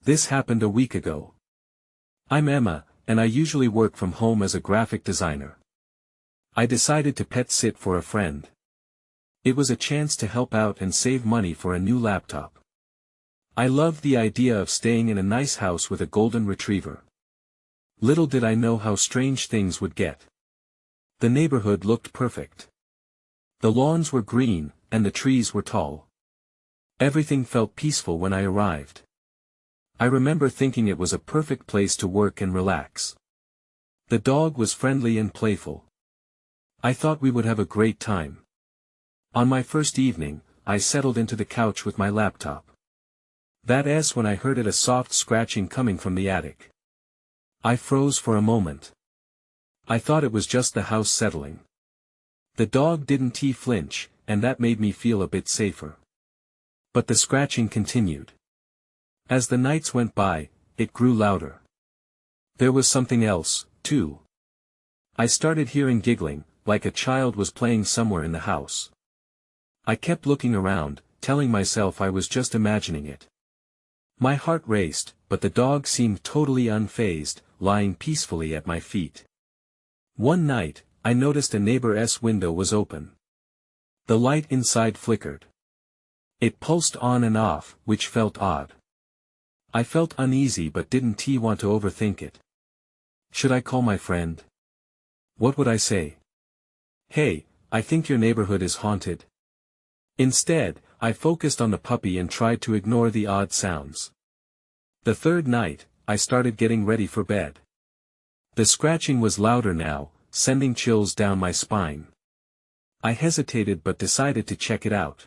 This happened a week ago. I'm Emma, and I usually work from home as a graphic designer. I decided to pet sit for a friend. It was a chance to help out and save money for a new laptop. I loved the idea of staying in a nice house with a golden retriever. Little did I know how strange things would get. The neighborhood looked perfect. The lawns were green, and the trees were tall. Everything felt peaceful when I arrived. I remember thinking it was a perfect place to work and relax. The dog was friendly and playful. I thought we would have a great time. On my first evening, I settled into the couch with my laptop. That's when I heard a soft scratching coming from the attic. I froze for a moment. I thought it was just the house settling. The dog didn't flinch, and that made me feel a bit safer. But the scratching continued. As the nights went by, it grew louder. There was something else, too. I started hearing giggling, like a child was playing somewhere in the house. I kept looking around, telling myself I was just imagining it. My heart raced, but the dog seemed totally unfazed, lying peacefully at my feet. One night, I noticed a neighbor's window was open. The light inside flickered. It pulsed on and off, which felt odd. I felt uneasy but didn't want to overthink it. Should I call my friend? What would I say? Hey, I think your neighborhood is haunted. Instead, I focused on the puppy and tried to ignore the odd sounds. The third night, I started getting ready for bed. The scratching was louder now, sending chills down my spine. I hesitated but decided to check it out.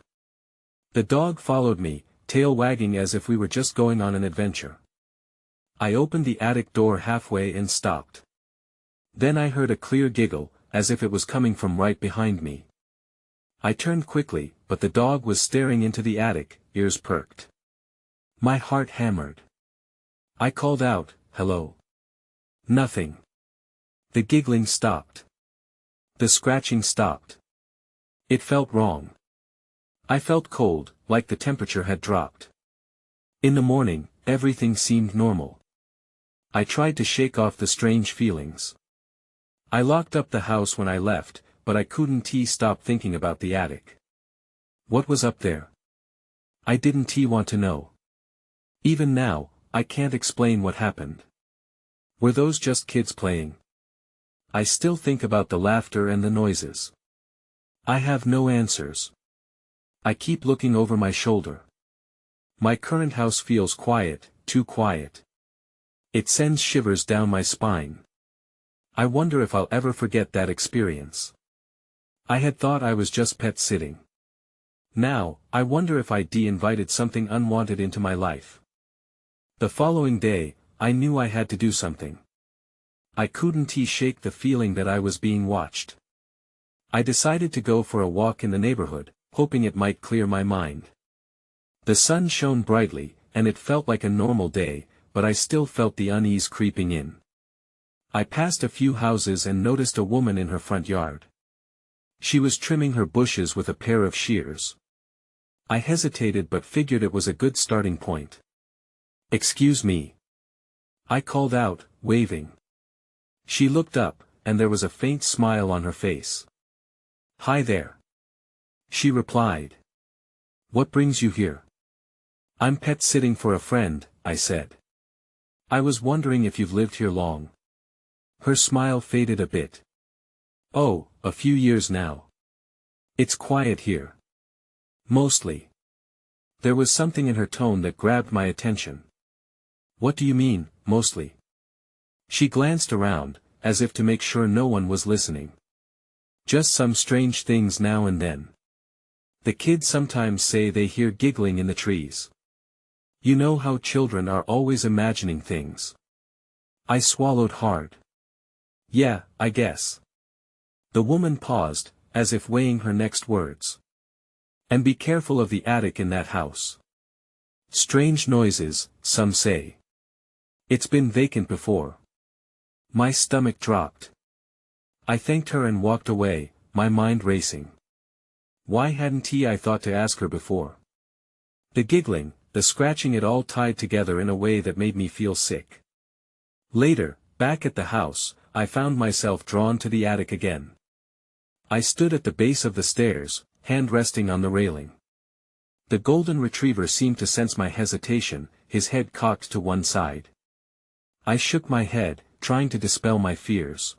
The dog followed me, tail wagging as if we were just going on an adventure. I opened the attic door halfway and stopped. Then I heard a clear giggle, as if it was coming from right behind me. I turned quickly, but the dog was staring into the attic, ears perked. My heart hammered. I called out, "Hello." Nothing. The giggling stopped. The scratching stopped. It felt wrong. I felt cold, like the temperature had dropped. In the morning, everything seemed normal. I tried to shake off the strange feelings. I locked up the house when I left, but I couldn't stop thinking about the attic. What was up there? I didn't want to know. Even now, I can't explain what happened. Were those just kids playing? I still think about the laughter and the noises. I have no answers. I keep looking over my shoulder. My current house feels quiet, too quiet. It sends shivers down my spine. I wonder if I'll ever forget that experience. I had thought I was just pet sitting. Now, I wonder if I'd invited something unwanted into my life. The following day, I knew I had to do something. I couldn't shake the feeling that I was being watched. I decided to go for a walk in the neighborhood, hoping it might clear my mind. The sun shone brightly, and it felt like a normal day, but I still felt the unease creeping in. I passed a few houses and noticed a woman in her front yard. She was trimming her bushes with a pair of shears. I hesitated but figured it was a good starting point. "Excuse me," I called out, waving. She looked up, and there was a faint smile on her face. "Hi there," she replied. "What brings you here?" "I'm pet sitting for a friend," I said. "I was wondering if you've lived here long." Her smile faded a bit. "Oh, a few years now. It's quiet here. Mostly." There was something in her tone that grabbed my attention. "What do you mean, mostly?" She glanced around, as if to make sure no one was listening. "Just some strange things now and then. The kids sometimes say they hear giggling in the trees. You know how children are always imagining things." I swallowed hard. "Yeah, I guess." The woman paused, as if weighing her next words. "And be careful of the attic in that house. Strange noises, some say. It's been vacant before." My stomach dropped. I thanked her and walked away, my mind racing. Why hadn't I thought to ask her before? The giggling, the scratching it all tied together in a way that made me feel sick. Later, back at the house, I found myself drawn to the attic again. I stood at the base of the stairs, hand resting on the railing. The golden retriever seemed to sense my hesitation, his head cocked to one side. I shook my head, trying to dispel my fears.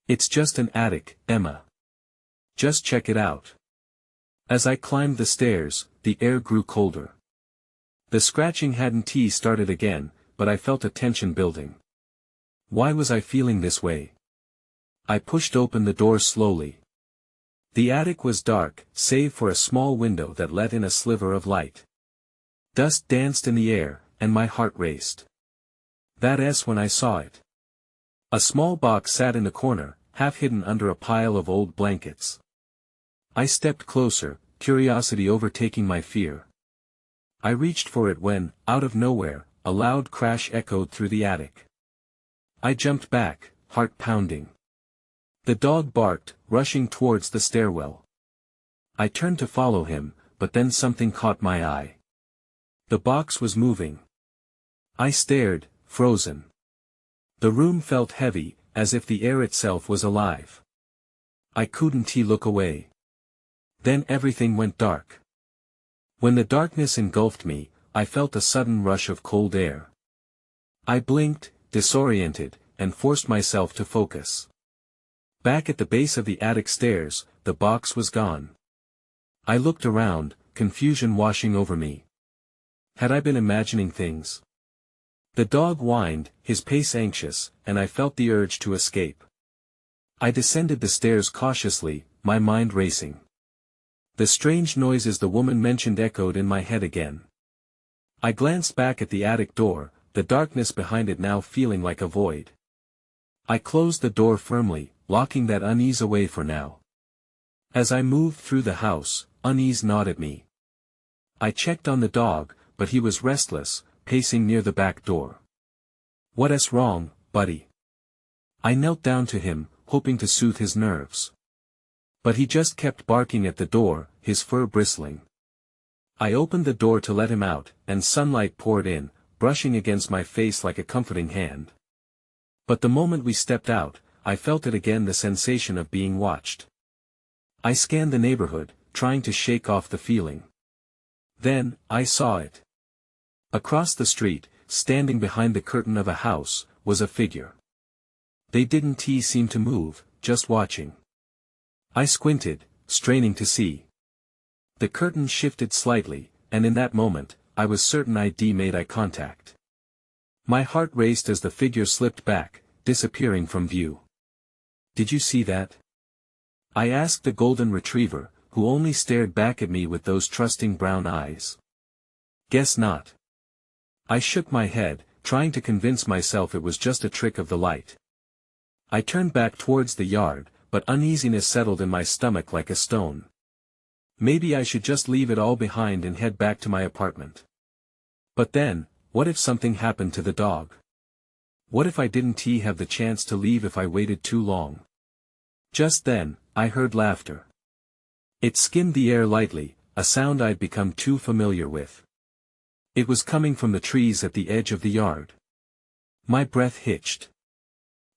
"It's just an attic, Emma. Just check it out." As I climbed the stairs, the air grew colder. The scratching hadn't started again, but I felt a tension building. Why was I feeling this way? I pushed open the door slowly. The attic was dark, save for a small window that let in a sliver of light. Dust danced in the air, and my heart raced. That's when I saw it. A small box sat in the corner, half hidden under a pile of old blankets. I stepped closer, curiosity overtaking my fear. I reached for it when, out of nowhere, a loud crash echoed through the attic. I jumped back, heart pounding. The dog barked, rushing towards the stairwell. I turned to follow him, but then something caught my eye. The box was moving. I stared, frozen. The room felt heavy, as if the air itself was alive. I couldn't look away. Then everything went dark. When the darkness engulfed me, I felt a sudden rush of cold air. I blinked, disoriented, and forced myself to focus. Back at the base of the attic stairs, the box was gone. I looked around, confusion washing over me. Had I been imagining things? The dog whined, his pace anxious, and I felt the urge to escape. I descended the stairs cautiously, my mind racing. The strange noises the woman mentioned echoed in my head again. I glanced back at the attic door, the darkness behind it now feeling like a void. I closed the door firmly, locking that unease away for now. As I moved through the house, unease gnawed at me. I checked on the dog, but he was restless, pacing near the back door. "What's wrong, buddy?" I knelt down to him, hoping to soothe his nerves. But he just kept barking at the door, his fur bristling. I opened the door to let him out, and sunlight poured in, brushing against my face like a comforting hand. But the moment we stepped out, I felt it again, the sensation of being watched. I scanned the neighborhood, trying to shake off the feeling. Then, I saw it. Across the street, standing behind the curtain of a house, was a figure. They didn't seem to move, just watching. I squinted, straining to see. The curtain shifted slightly, and in that moment, I was certain I'd made eye contact. My heart raced as the figure slipped back, disappearing from view. "Did you see that?" I asked the golden retriever, who only stared back at me with those trusting brown eyes. "Guess not." I shook my head, trying to convince myself it was just a trick of the light. I turned back towards the yard, but uneasiness settled in my stomach like a stone. Maybe I should just leave it all behind and head back to my apartment. But then, what if something happened to the dog? What if I didn't have the chance to leave if I waited too long? Just then, I heard laughter. It skimmed the air lightly, a sound I'd become too familiar with. It was coming from the trees at the edge of the yard. My breath hitched.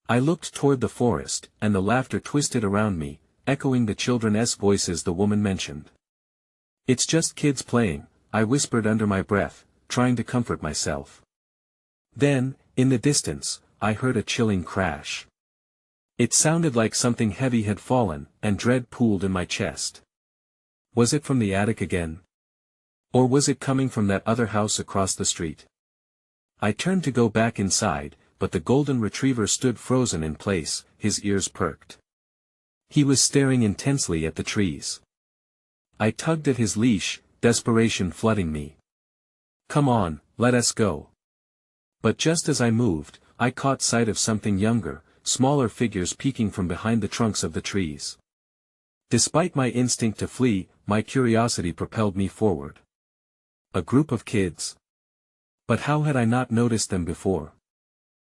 I looked toward the forest, and the laughter twisted around me, echoing the children's voices the woman mentioned. "It's just kids playing," I whispered under my breath, trying to comfort myself. Then, in the distance, I heard a chilling crash. It sounded like something heavy had fallen, and dread pooled in my chest. Was it from the attic again? Or was it coming from that other house across the street? I turned to go back inside, but the golden retriever stood frozen in place, his ears perked. He was staring intensely at the trees. I tugged at his leash, desperation flooding me. "Come on, let us go." But just as I moved, I caught sight of something younger, smaller figures peeking from behind the trunks of the trees. Despite my instinct to flee, my curiosity propelled me forward. A group of kids. But how had I not noticed them before?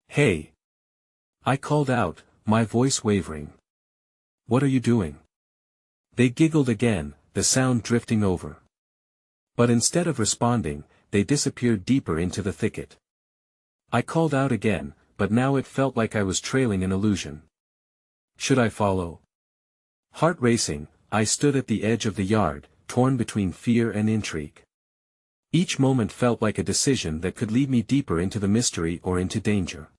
"Hey!" I called out, my voice wavering. "What are you doing?" They giggled again, the sound drifting over. But instead of responding, they disappeared deeper into the thicket. I called out again, but now it felt like I was trailing an illusion. Should I follow? Heart racing, I stood at the edge of the yard, torn between fear and intrigue. Each moment felt like a decision that could lead me deeper into the mystery or into danger.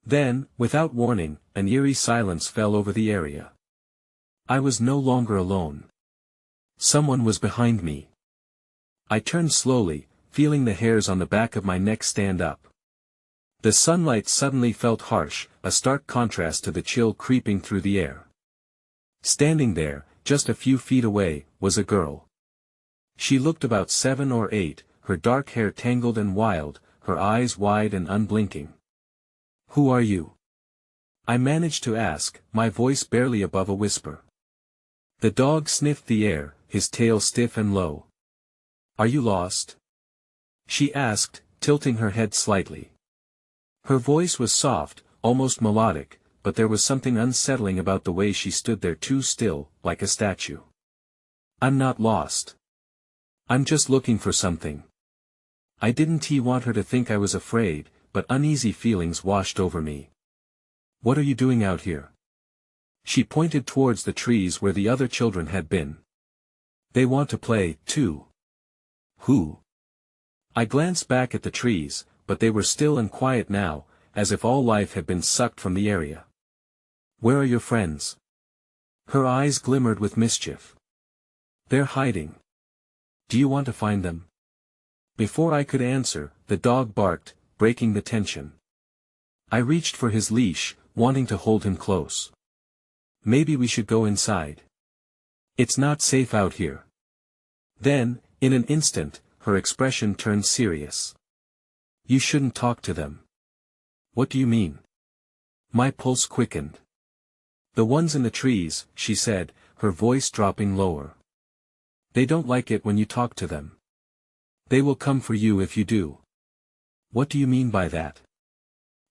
Then, without warning, an eerie silence fell over the area. I was no longer alone. Someone was behind me. I turned slowly, feeling the hairs on the back of my neck stand up. The sunlight suddenly felt harsh, a stark contrast to the chill creeping through the air. Standing there, just a few feet away, was a girl. She looked about 7 or 8, her dark hair tangled and wild, her eyes wide and unblinking. "Who are you?" I managed to ask, my voice barely above a whisper. The dog sniffed the air, his tail stiff and low. "Are you lost?" she asked, tilting her head slightly. Her voice was soft, almost melodic, but there was something unsettling about the way she stood there too still, like a statue. "I'm not lost. I'm just looking for something." I didn't want her to think I was afraid, but uneasy feelings washed over me. "What are you doing out here?" She pointed towards the trees where the other children had been. "They want to play, too." "Who?" I glanced back at the trees, but they were still and quiet now, as if all life had been sucked from the area. "Where are your friends?" Her eyes glimmered with mischief. "They're hiding. Do you want to find them?" Before I could answer, the dog barked, breaking the tension. I reached for his leash, wanting to hold him close. "Maybe we should go inside. It's not safe out here." Then, in an instant, her expression turned serious. "You shouldn't talk to them." "What do you mean?" My pulse quickened. "The ones in the trees," she said, her voice dropping lower. "They don't like it when you talk to them. They will come for you if you do." "What do you mean by that?"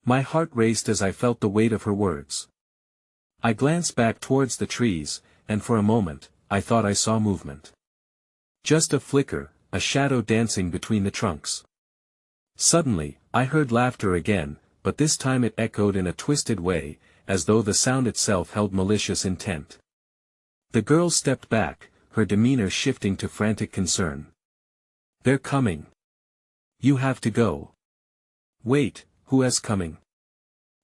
My heart raced as I felt the weight of her words. I glanced back towards the trees, and for a moment, I thought I saw movement. Just a flicker, a shadow dancing between the trunks. Suddenly, I heard laughter again, but this time it echoed in a twisted way, as though the sound itself held malicious intent. The girl stepped back, her demeanor shifting to frantic concern. "They're coming. You have to go." "Wait, who is coming?"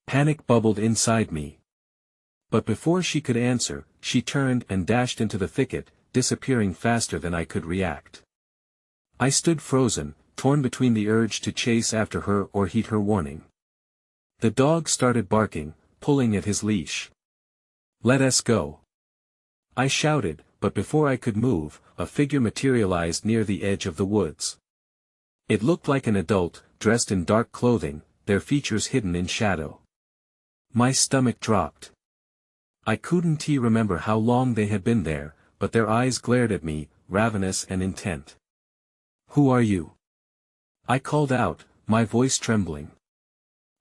Panic bubbled inside me. But before she could answer, she turned and dashed into the thicket, disappearing faster than I could react. I stood frozen, torn between the urge to chase after her or heed her warning. The dog started barking, pulling at his leash. "Let us go!" I shouted, but before I could move, a figure materialized near the edge of the woods. It looked like an adult, dressed in dark clothing, their features hidden in shadow. My stomach dropped. I couldn't remember how long they had been there, but their eyes glared at me, ravenous and intent. "Who are you?" I called out, my voice trembling.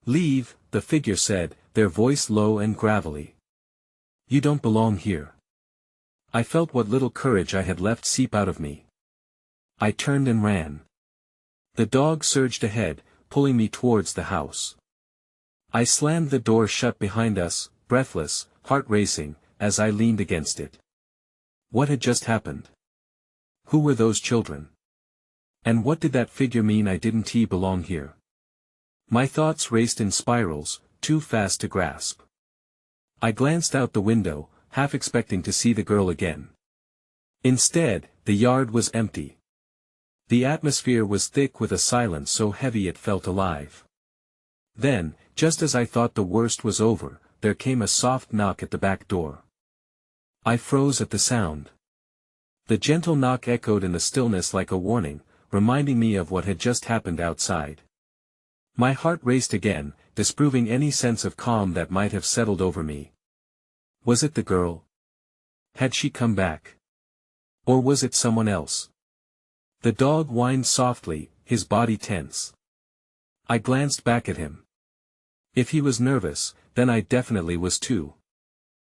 "Leave," the figure said, their voice low and gravelly. "You don't belong here." I felt what little courage I had left seep out of me. I turned and ran. The dog surged ahead, pulling me towards the house. I slammed the door shut behind us, breathless, heart racing, as I leaned against it. What had just happened? Who were those children? And what did that figure mean I didn't belong here? My thoughts raced in spirals, too fast to grasp. I glanced out the window, half expecting to see the girl again. Instead, the yard was empty. The atmosphere was thick with a silence so heavy it felt alive. Then, just as I thought the worst was over, there came a soft knock at the back door. I froze at the sound. The gentle knock echoed in the stillness like a warning, reminding me of what had just happened outside. My heart raced again, disproving any sense of calm that might have settled over me. Was it the girl? Had she come back? Or was it someone else? The dog whined softly, his body tense. I glanced back at him. If he was nervous, then I definitely was too.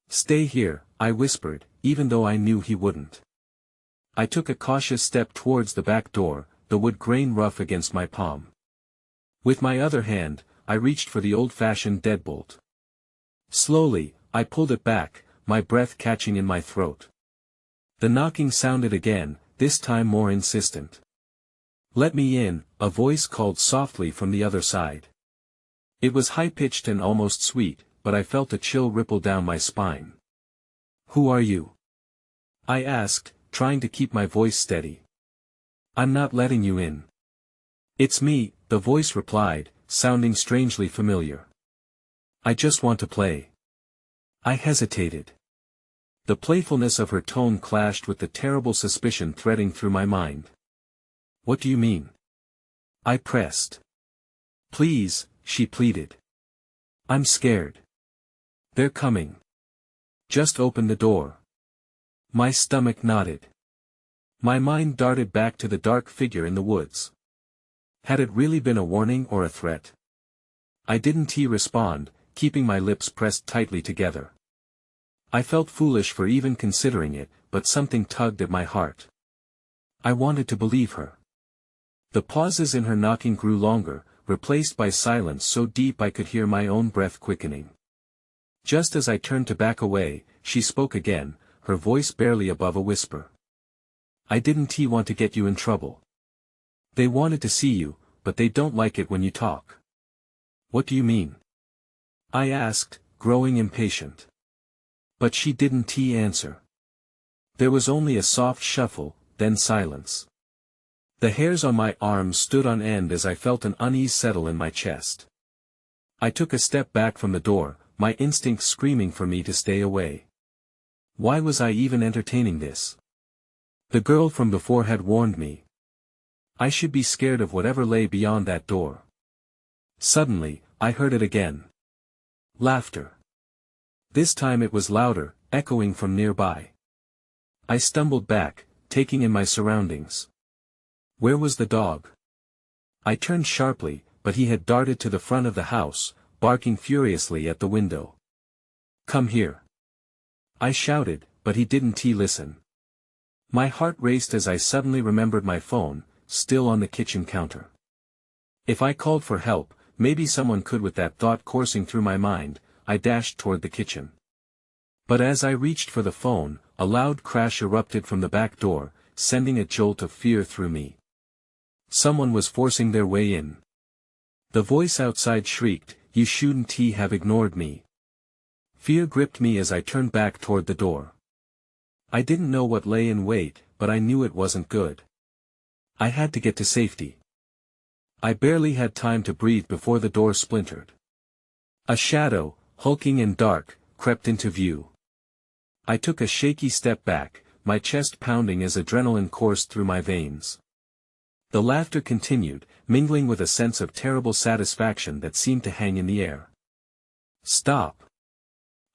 "Stay here," I whispered, even though I knew he wouldn't. I took a cautious step towards the back door, the wood grain rough against my palm. With my other hand, I reached for the old-fashioned deadbolt. Slowly, I pulled it back, my breath catching in my throat. The knocking sounded again, this time more insistent. "Let me in," a voice called softly from the other side. It was high-pitched and almost sweet, but I felt a chill ripple down my spine. "Who are you?" I asked, trying to keep my voice steady. "I'm not letting you in." "It's me," the voice replied, sounding strangely familiar. "I just want to play." I hesitated. The playfulness of her tone clashed with the terrible suspicion threading through my mind. "What do you mean?" I pressed. "Please," she pleaded. "I'm scared." "They're coming. Just open the door." My stomach knotted. My mind darted back to the dark figure in the woods. Had it really been a warning or a threat? I didn't respond, keeping my lips pressed tightly together. I felt foolish for even considering it, but something tugged at my heart. I wanted to believe her. The pauses in her knocking grew longer, replaced by silence so deep I could hear my own breath quickening. Just as I turned to back away, she spoke again, her voice barely above a whisper. "I didn't want to get you in trouble. They wanted to see you, but they don't like it when you talk." "What do you mean?" I asked, growing impatient. But she didn't answer. There was only a soft shuffle, then silence. The hairs on my arms stood on end as I felt an unease settle in my chest. I took a step back from the door, my instincts screaming for me to stay away. Why was I even entertaining this? The girl from before had warned me. I should be scared of whatever lay beyond that door. Suddenly, I heard it again. Laughter. This time it was louder, echoing from nearby. I stumbled back, taking in my surroundings. Where was the dog? I turned sharply, but he had darted to the front of the house, barking furiously at the window. "Come here." I shouted, but he didn't listen. My heart raced as I suddenly remembered my phone, still on the kitchen counter. If I called for help, maybe someone could. With that thought coursing through my mind, I dashed toward the kitchen. But as I reached for the phone, a loud crash erupted from the back door, sending a jolt of fear through me. Someone was forcing their way in. The voice outside shrieked, "You shouldn't have ignored me." Fear gripped me as I turned back toward the door. I didn't know what lay in wait, but I knew it wasn't good. I had to get to safety. I barely had time to breathe before the door splintered. A shadow, hulking and dark, crept into view. I took a shaky step back, my chest pounding as adrenaline coursed through my veins. The laughter continued, mingling with a sense of terrible satisfaction that seemed to hang in the air. "Stop!"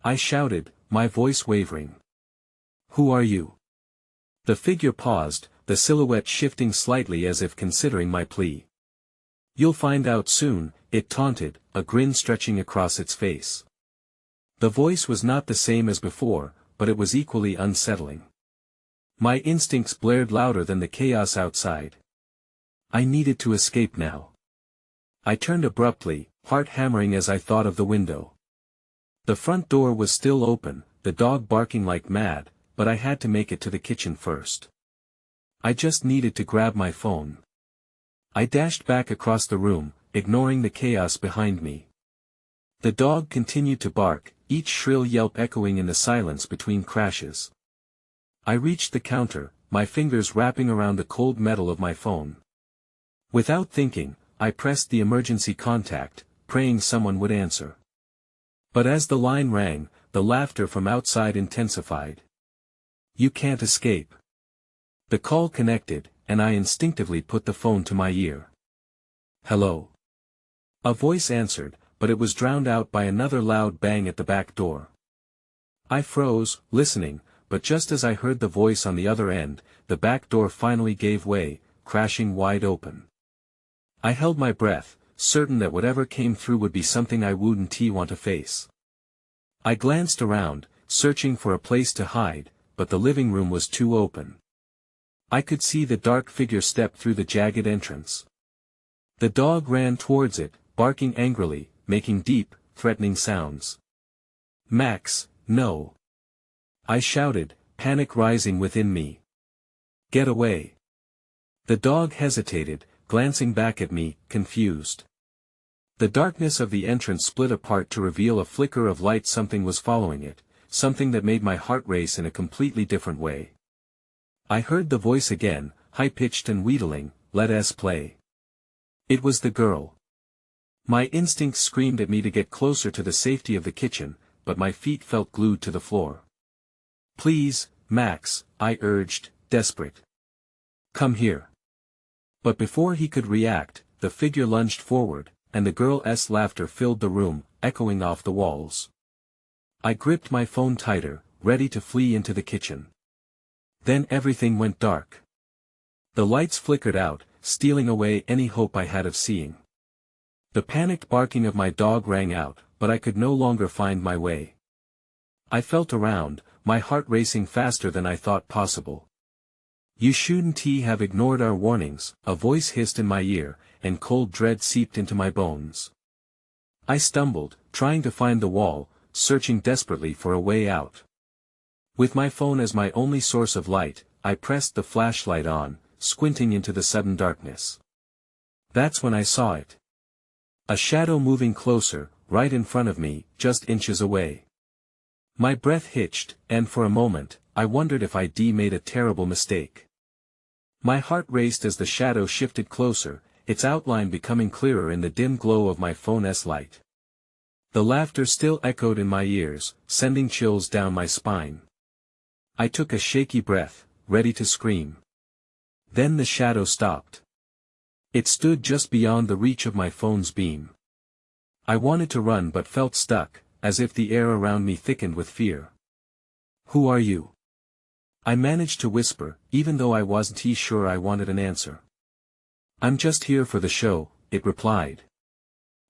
I shouted, my voice wavering. "Who are you?" The figure paused, the silhouette shifting slightly as if considering my plea. "You'll find out soon," it taunted, a grin stretching across its face. The voice was not the same as before, but it was equally unsettling. My instincts blared louder than the chaos outside. I needed to escape now. I turned abruptly, heart hammering as I thought of the window. The front door was still open, the dog barking like mad, but I had to make it to the kitchen first. I just needed to grab my phone. I dashed back across the room, ignoring the chaos behind me. The dog continued to bark, each shrill yelp echoing in the silence between crashes. I reached the counter, my fingers wrapping around the cold metal of my phone. Without thinking, I pressed the emergency contact, praying someone would answer. But as the line rang, the laughter from outside intensified. "You can't escape." The call connected, and I instinctively put the phone to my ear. "Hello." A voice answered, but it was drowned out by another loud bang at the back door. I froze, listening, but just as I heard the voice on the other end, the back door finally gave way, crashing wide open. I held my breath, certain that whatever came through would be something I wouldn't want to face. I glanced around, searching for a place to hide, but the living room was too open. I could see the dark figure step through the jagged entrance. The dog ran towards it, barking angrily, making deep, threatening sounds. "Max, no!" I shouted, panic rising within me. "Get away!" The dog hesitated, glancing back at me, confused. The darkness of the entrance split apart to reveal a flicker of light. Something was following it, something that made my heart race in a completely different way. I heard the voice again, high-pitched and wheedling, "Let us play." It was the girl. My instincts screamed at me to get closer to the safety of the kitchen, but my feet felt glued to the floor. "Please, Max," I urged, desperate. "Come here." But before he could react, the figure lunged forward, and the girl's laughter filled the room, echoing off the walls. I gripped my phone tighter, ready to flee into the kitchen. Then everything went dark. The lights flickered out, stealing away any hope I had of seeing. The panicked barking of my dog rang out, but I could no longer find my way. I felt around, my heart racing faster than I thought possible. "You shouldn't have ignored our warnings," a voice hissed in my ear, and cold dread seeped into my bones. I stumbled, trying to find the wall, searching desperately for a way out. With my phone as my only source of light, I pressed the flashlight on, squinting into the sudden darkness. That's when I saw it. A shadow moving closer, right in front of me, just inches away. My breath hitched, and for a moment, I wondered if I'd made a terrible mistake. My heart raced as the shadow shifted closer, its outline becoming clearer in the dim glow of my phone's light. The laughter still echoed in my ears, sending chills down my spine. I took a shaky breath, ready to scream. Then the shadow stopped. It stood just beyond the reach of my phone's beam. I wanted to run but felt stuck, as if the air around me thickened with fear. "Who are you?" I managed to whisper, even though I wasn't sure I wanted an answer. "I'm just here for the show," it replied.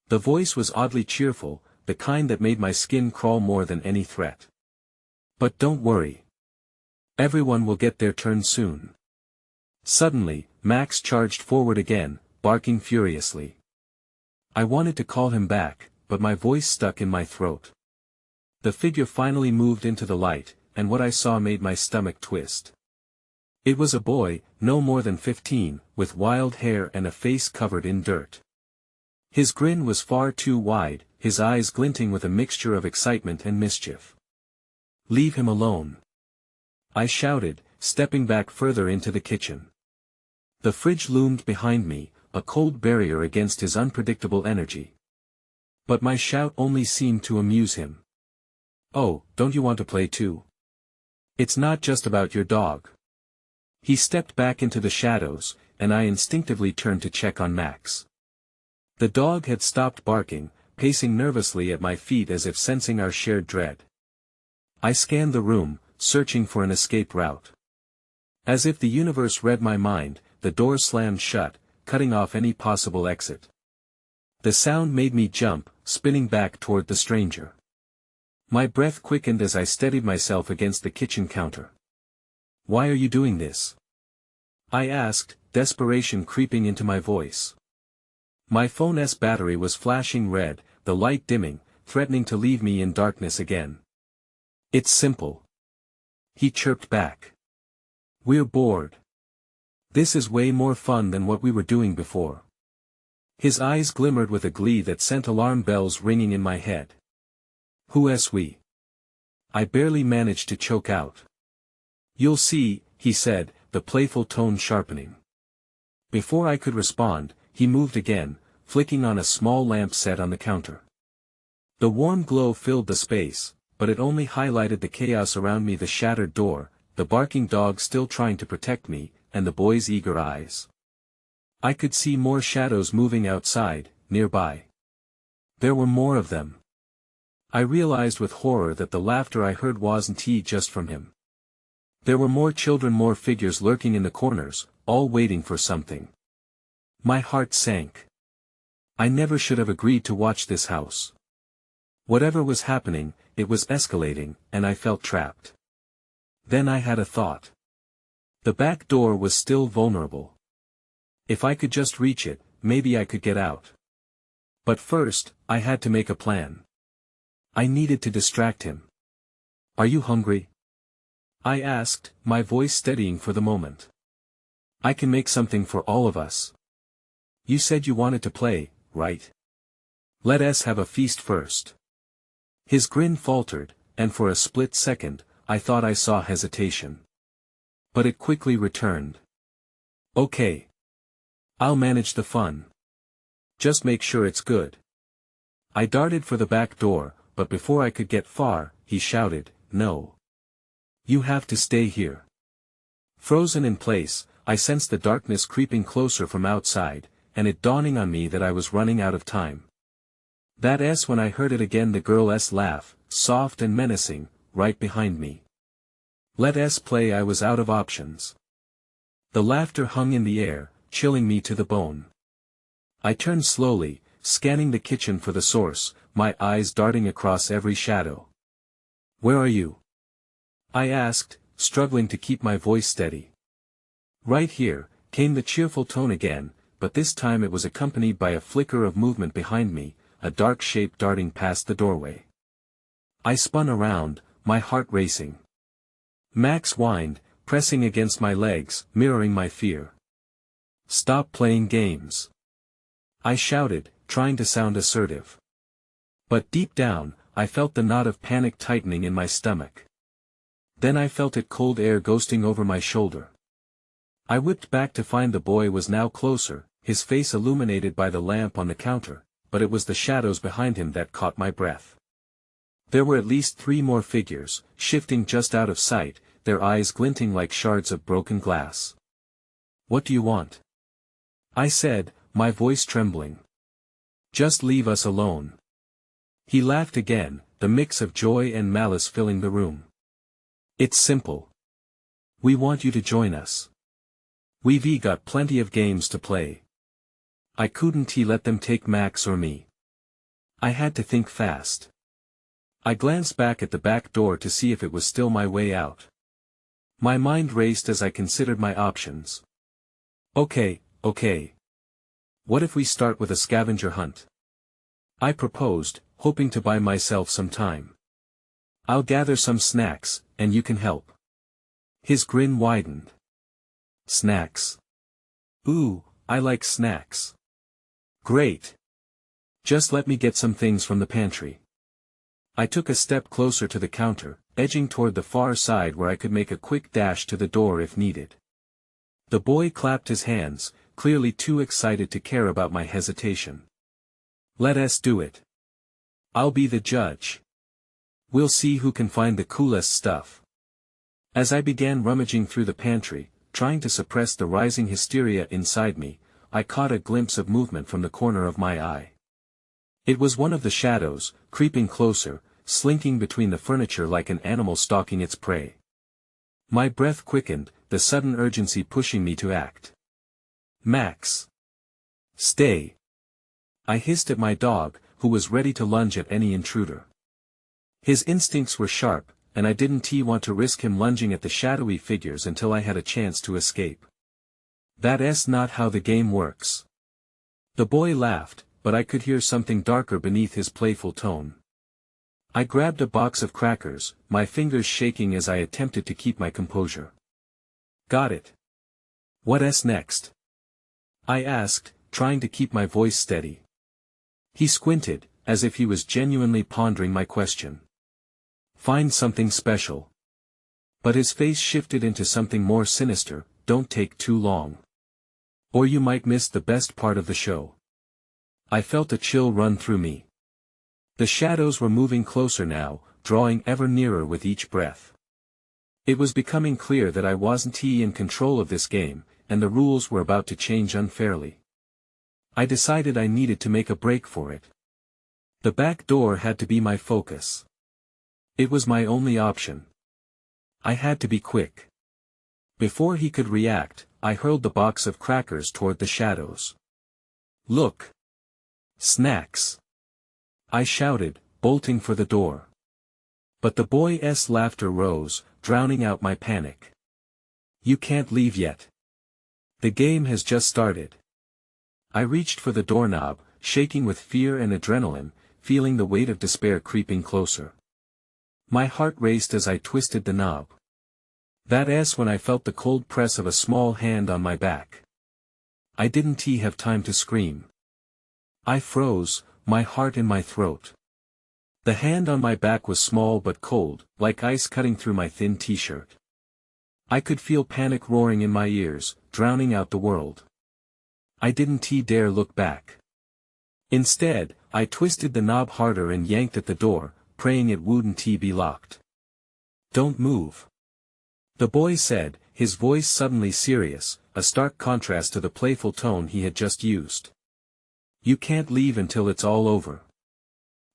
The voice was oddly cheerful, the kind that made my skin crawl more than any threat. "But don't worry. Everyone will get their turn soon." Suddenly, Max charged forward again, barking furiously. I wanted to call him back, but my voice stuck in my throat. The figure finally moved into the light, and what I saw made my stomach twist. It was a boy, no more than 15, with wild hair and a face covered in dirt. His grin was far too wide, his eyes glinting with a mixture of excitement and mischief. "Leave him alone," I shouted, stepping back further into the kitchen. The fridge loomed behind me, a cold barrier against his unpredictable energy. But my shout only seemed to amuse him. "Oh, don't you want to play too? It's not just about your dog." He stepped back into the shadows, and I instinctively turned to check on Max. The dog had stopped barking, pacing nervously at my feet as if sensing our shared dread. I scanned the room, searching for an escape route. As if the universe read my mind, the door slammed shut, cutting off any possible exit. The sound made me jump, spinning back toward the stranger. My breath quickened as I steadied myself against the kitchen counter. "Why are you doing this?" I asked, desperation creeping into my voice. My phone's battery was flashing red, the light dimming, threatening to leave me in darkness again. "It's simple," he chirped back. "We're bored. This is way more fun than what we were doing before." His eyes glimmered with a glee that sent alarm bells ringing in my head. "Who's we?" I barely managed to choke out. "You'll see," he said, the playful tone sharpening. Before I could respond, he moved again, flicking on a small lamp set on the counter. The warm glow filled the space, but it only highlighted the chaos around me: the shattered door, the barking dog still trying to protect me, and the boy's eager eyes. I could see more shadows moving outside, nearby. There were more of them. I realized with horror that the laughter I heard wasn't just from him. There were more children, more figures lurking in the corners, all waiting for something. My heart sank. I never should have agreed to watch this house. Whatever was happening, it was escalating, and I felt trapped. Then I had a thought. The back door was still vulnerable. If I could just reach it, maybe I could get out. But first, I had to make a plan. I needed to distract him. "Are you hungry?" I asked, my voice steadying for the moment. "I can make something for all of us." "You said you wanted to play, right? Let us have a feast first." His grin faltered, and for a split second, I thought I saw hesitation. But it quickly returned. "Okay. I'll manage the fun. Just make sure it's good." I darted for the back door, but before I could get far, he shouted, "No. You have to stay here." Frozen in place, I sensed the darkness creeping closer from outside, and it dawning on me that I was running out of time. That's when I heard it again, the girl's laugh, soft and menacing, right behind me. Let us play. I was out of options. The laughter hung in the air, chilling me to the bone. I turned slowly, scanning the kitchen for the source, my eyes darting across every shadow. "Where are you?" I asked, struggling to keep my voice steady. "Right here," came the cheerful tone again, but this time it was accompanied by a flicker of movement behind me, a dark shape darting past the doorway. I spun around, my heart racing. Max whined, pressing against my legs, mirroring my fear. "Stop playing games," I shouted, trying to sound assertive. But deep down, I felt the knot of panic tightening in my stomach. Then I felt it cold air ghosting over my shoulder. I whipped back to find the boy was now closer, his face illuminated by the lamp on the counter, but it was the shadows behind him that caught my breath. There were at least 3 more figures, shifting just out of sight, their eyes glinting like shards of broken glass. "What do you want?" I said, my voice trembling. "Just leave us alone." He laughed again, the mix of joy and malice filling the room. "It's simple. We want you to join us. We've got plenty of games to play." I couldn't let them take Max or me. I had to think fast. I glanced back at the back door to see if it was still my way out. My mind raced as I considered my options. Okay. What if we start with a scavenger hunt?" I proposed, hoping to buy myself some time. "I'll gather some snacks, and you can help." His grin widened. "Snacks? Ooh, I like snacks." "Great. Just let me get some things from the pantry." I took a step closer to the counter, edging toward the far side where I could make a quick dash to the door if needed. The boy clapped his hands, clearly too excited to care about my hesitation. "Let us do it. I'll be the judge. We'll see who can find the coolest stuff." As I began rummaging through the pantry, trying to suppress the rising hysteria inside me, I caught a glimpse of movement from the corner of my eye. It was one of the shadows, creeping closer, slinking between the furniture like an animal stalking its prey. My breath quickened, the sudden urgency pushing me to act. "Max! Stay!" I hissed at my dog, who was ready to lunge at any intruder. His instincts were sharp, and I didn't want to risk him lunging at the shadowy figures until I had a chance to escape. That's not how the game works. The boy laughed, but I could hear something darker beneath his playful tone. I grabbed a box of crackers, my fingers shaking as I attempted to keep my composure. "Got it. What's next?" I asked, trying to keep my voice steady. He squinted, as if he was genuinely pondering my question. "Find something special." But his face shifted into something more sinister. "Don't take too long. Or you might miss the best part of the show." I felt a chill run through me. The shadows were moving closer now, drawing ever nearer with each breath. It was becoming clear that I wasn't in control of this game, and the rules were about to change unfairly. I decided I needed to make a break for it. The back door had to be my focus. It was my only option. I had to be quick. Before he could react, I hurled the box of crackers toward the shadows. "Look! Snacks!" I shouted, bolting for the door. But the boy's laughter rose, drowning out my panic. You can't leave yet. The game has just started. I reached for the doorknob, shaking with fear and adrenaline, feeling the weight of despair creeping closer. My heart raced as I twisted the knob. That's when I felt the cold press of a small hand on my back. I didn't have time to scream. I froze, my heart in my throat. The hand on my back was small but cold, like ice cutting through my thin t-shirt. I could feel panic roaring in my ears, drowning out the world. I didn't dare look back. Instead, I twisted the knob harder and yanked at the door, praying it wouldn't be locked. Don't move. The boy said, his voice suddenly serious, a stark contrast to the playful tone he had just used. You can't leave until it's all over.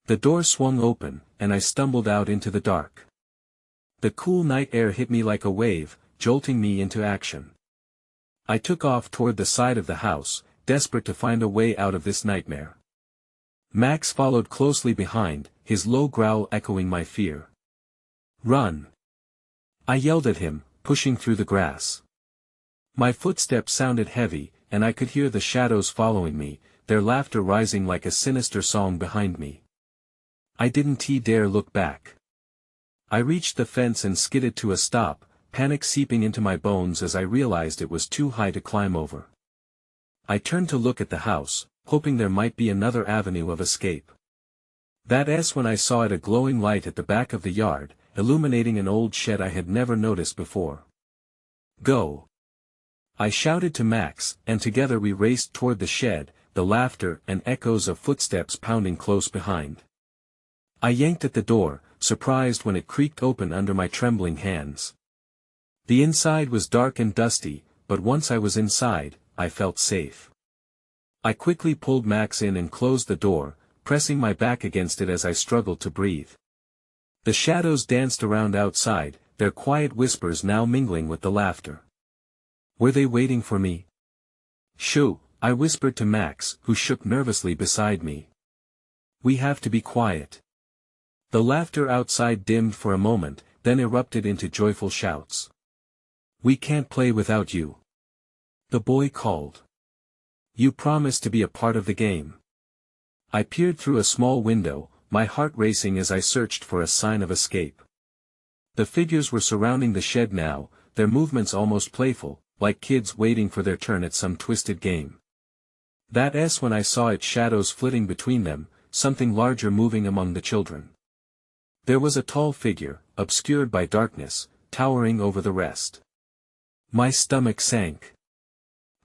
The door swung open, and I stumbled out into the dark. The cool night air hit me like a wave, jolting me into action. I took off toward the side of the house, desperate to find a way out of this nightmare. Max followed closely behind, his low growl echoing my fear. Run! I yelled at him, pushing through the grass. My footsteps sounded heavy, and I could hear the shadows following me, their laughter rising like a sinister song behind me. I didn't dare look back. I reached the fence and skidded to a stop, panic seeping into my bones as I realized it was too high to climb over. I turned to look at the house, hoping there might be another avenue of escape. That's when I saw it, a glowing light at the back of the yard, illuminating an old shed I had never noticed before. Go! I shouted to Max, and together we raced toward the shed, the laughter and echoes of footsteps pounding close behind. I yanked at the door, surprised when it creaked open under my trembling hands. The inside was dark and dusty, but once I was inside, I felt safe. I quickly pulled Max in and closed the door, pressing my back against it as I struggled to breathe. The shadows danced around outside, their quiet whispers now mingling with the laughter. Were they waiting for me? Shoo, I whispered to Max, who shook nervously beside me. We have to be quiet. The laughter outside dimmed for a moment, then erupted into joyful shouts. We can't play without you. The boy called. You promised to be a part of the game. I peered through a small window, my heart racing as I searched for a sign of escape. The figures were surrounding the shed now, their movements almost playful, like kids waiting for their turn at some twisted game. That's when I saw its shadows flitting between them, something larger moving among the children. There was a tall figure, obscured by darkness, towering over the rest. My stomach sank.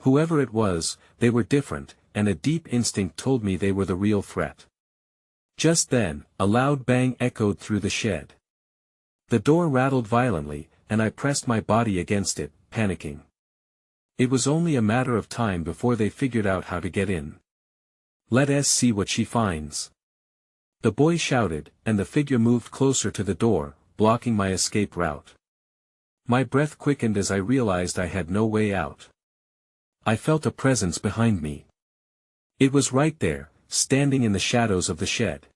Whoever it was, they were different, and a deep instinct told me they were the real threat. Just then, a loud bang echoed through the shed. The door rattled violently, and I pressed my body against it, panicking. It was only a matter of time before they figured out how to get in. Let us see what she finds. The boy shouted, and the figure moved closer to the door, blocking my escape route. My breath quickened as I realized I had no way out. I felt a presence behind me. It was right there, standing in the shadows of the shed.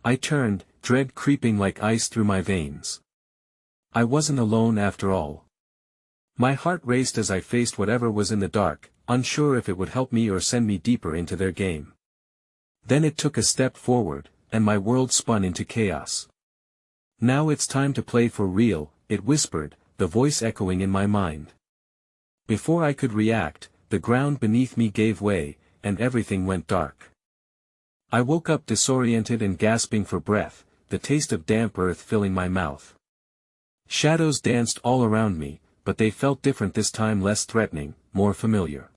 I turned, dread creeping like ice through my veins. I wasn't alone after all. My heart raced as I faced whatever was in the dark, unsure if it would help me or send me deeper into their game. Then it took a step forward, and my world spun into chaos. Now it's time to play for real, it whispered, the voice echoing in my mind. Before I could react, the ground beneath me gave way, and everything went dark. I woke up disoriented and gasping for breath, the taste of damp earth filling my mouth. Shadows danced all around me, but they felt different this time, less threatening, more familiar.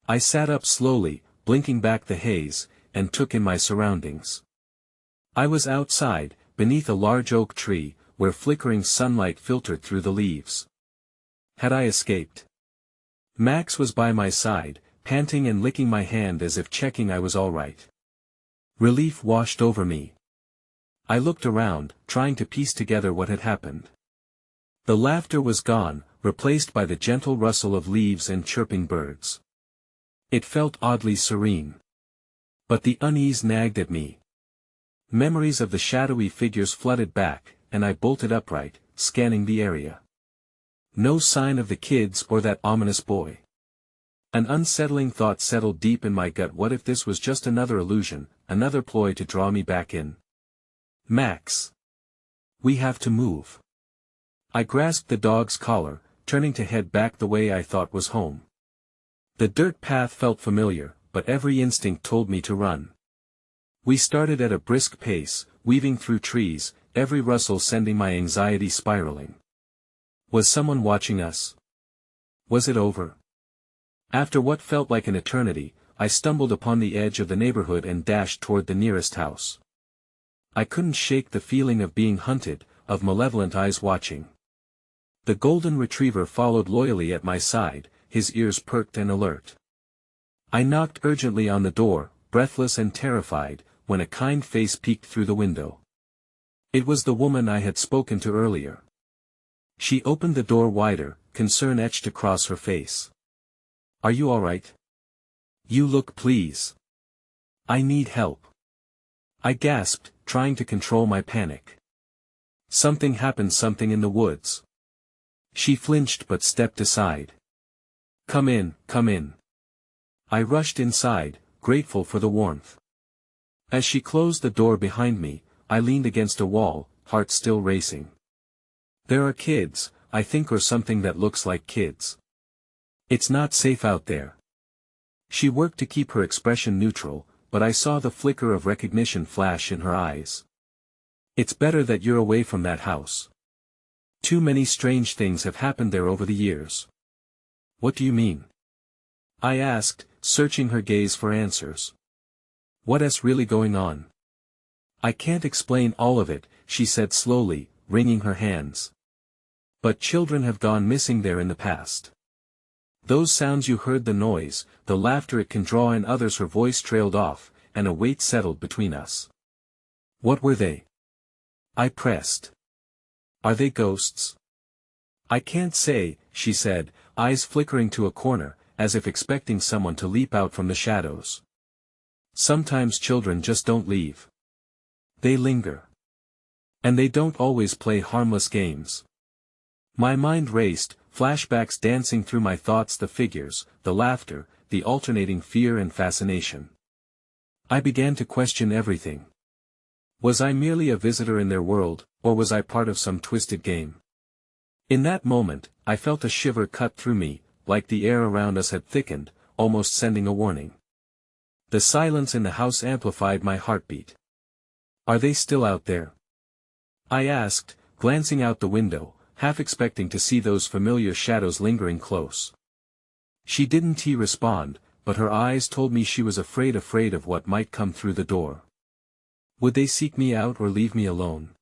I sat up slowly, blinking back the haze, and took in my surroundings. I was outside, beneath a large oak tree, where flickering sunlight filtered through the leaves. Had I escaped? Max was by my side, panting and licking my hand as if checking I was all right. Relief washed over me. I looked around, trying to piece together what had happened. The laughter was gone, replaced by the gentle rustle of leaves and chirping birds. It felt oddly serene. But the unease nagged at me. Memories of the shadowy figures flooded back, and I bolted upright, scanning the area. No sign of the kids or that ominous boy. An unsettling thought settled deep in my gut. What if this was just another illusion, another ploy to draw me back in? Max. We have to move. I grasped the dog's collar, turning to head back the way I thought was home. The dirt path felt familiar, but every instinct told me to run. We started at a brisk pace, weaving through trees, every rustle sending my anxiety spiraling. Was someone watching us? Was it over? After what felt like an eternity, I stumbled upon the edge of the neighborhood and dashed toward the nearest house. I couldn't shake the feeling of being hunted, of malevolent eyes watching. The golden retriever followed loyally at my side, his ears perked and alert. I knocked urgently on the door, breathless and terrified, when a kind face peeked through the window. It was the woman I had spoken to earlier. She opened the door wider, concern etched across her face. "Are you all right? You look, please. I need help." I gasped, trying to control my panic. "Something happened, something in the woods." She flinched but stepped aside. Come in, come in." I rushed inside, grateful for the warmth. As she closed the door behind me, I leaned against a wall, heart still racing. "There are kids, I think, or something that looks like kids. It's not safe out there." She worked to keep her expression neutral, but I saw the flicker of recognition flash in her eyes. "It's better that you're away from that house. Too many strange things have happened there over the years." "What do you mean?" I asked, searching her gaze for answers. "What's really going on?" "I can't explain all of it," she said slowly, wringing her hands. "But children have gone missing there in the past. Those sounds you heard, the noise, the laughter it can draw in others." Her voice trailed off, and a weight settled between us. "What were they?" I pressed. "Are they ghosts?" "I can't say," she said, eyes flickering to a corner, as if expecting someone to leap out from the shadows. "Sometimes children just don't leave. They linger. And they don't always play harmless games." My mind raced, flashbacks dancing through my thoughts, the figures, the laughter, the alternating fear and fascination. I began to question everything. Was I merely a visitor in their world, or was I part of some twisted game? In that moment, I felt a shiver cut through me, like the air around us had thickened, almost sending a warning. The silence in the house amplified my heartbeat. "Are they still out there?" I asked, glancing out the window, half expecting to see those familiar shadows lingering close. She didn't respond, but her eyes told me she was afraid of what might come through the door. Would they seek me out or leave me alone?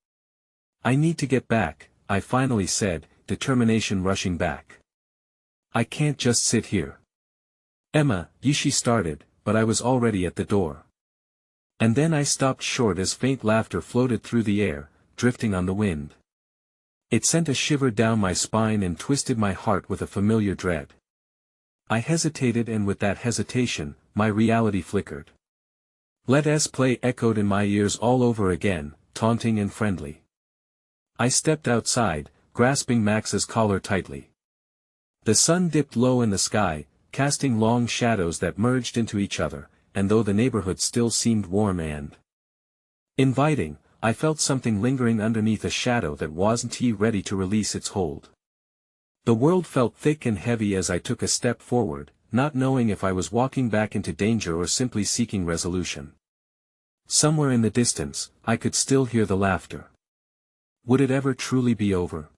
"I need to get back," I finally said, determination rushing back. "I can't just sit here." "Emma," she started, but I was already at the door. And then I stopped short as faint laughter floated through the air, drifting on the wind. It sent a shiver down my spine and twisted my heart with a familiar dread. I hesitated, and with that hesitation, my reality flickered. "Let's play" echoed in my ears all over again, taunting and friendly. I stepped outside, grasping Max's collar tightly. The sun dipped low in the sky, casting long shadows that merged into each other, and though the neighborhood still seemed warm and inviting, I felt something lingering underneath, a shadow that wasn't ready to release its hold. The world felt thick and heavy as I took a step forward, not knowing if I was walking back into danger or simply seeking resolution. Somewhere in the distance, I could still hear the laughter. Would it ever truly be over?